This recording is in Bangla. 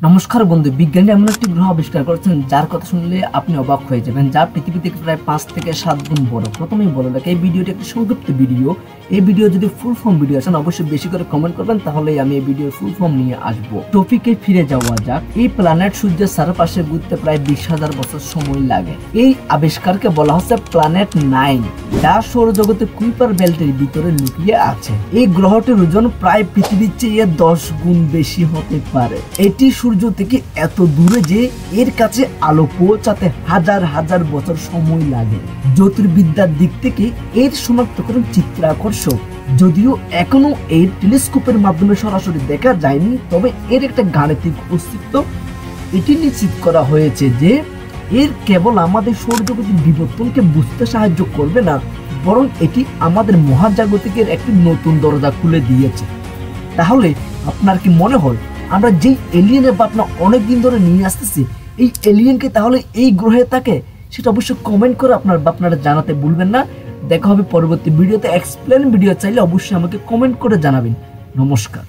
নমস্কার বন্ধু, বিজ্ঞানী এমন একটি গ্রহ আবিষ্কার করেছেন যার কথা শুনলে আপনি অবাক হয়ে যাবেন, যা পৃথিবী থেকে প্রায় 5 থেকে 7 গুণ বড়। প্রথমেই বলে রাখি, এই ভিডিওটি একটি সংক্ষিপ্ত ভিডিও। এই ভিডিও যদি ফুল ফর্ম ভিডিও আছেন অবশ্যই বেশি করে কমেন্ট করবেন, তাহলেই আমি এই ভিডিওর ফুল ফর্ম নিয়ে আসবো। টপিকে ফিরে যাওয়া যাক। এই প্ল্যানেট সূর্যের চারপাশে ঘুরতে প্রায় 20,000 বছর সময় লাগে। এই আবিষ্কারকে বলা হচ্ছে প্ল্যানেট 9, যা সৌরজগতের কুইপার বেল্টের ভিতরে লুকিয়ে আছে। এই গ্রহটির ওজন প্রায় পৃথিবীর চেয়ে 10 গুণ বেশি হতে পারে। এটি সূর্য থেকে এত দূরে যে এর কাছে আলো পৌঁছাতে হাজার হাজার বছর সময় লাগে। জ্যোতির্বিদ্যার দিক থেকে এর শনাক্তকরণ চিত্রাকর্ষক। যদিও এখনো এর টেলিস্কোপের মাধ্যমে সরাসরি দেখা যায়নি, তবে এর একটা গাণিতিক অস্তিত্ব এটি নিশ্চিত করা হয়েছে যে এর কেবল আমাদের সৌরজগতের বিবর্তনকে বুঝতে সাহায্য করবে না, বরং এটি আমাদের মহাজাগতিকের একটি নতুন দরজা খুলে দিয়েছে। তাহলে আপনার কি মনে হয় আমরা যেই এলিয়েনের ভাবনা অনেকদিন ধরে নিয়ে আসতেছি, এই এলিয়েনকে তাহলে এই গ্রহে থাকে? সেটা অবশ্যই কমেন্ট করে আপনার ভাবনাটা জানাতে ভুলবেন না। দেখা হবে পরবর্তী ভিডিওতে। এক্সপ্লেন ভিডিও চাইলে অবশ্যই আমাকে কমেন্ট করে জানাবেন। নমস্কার।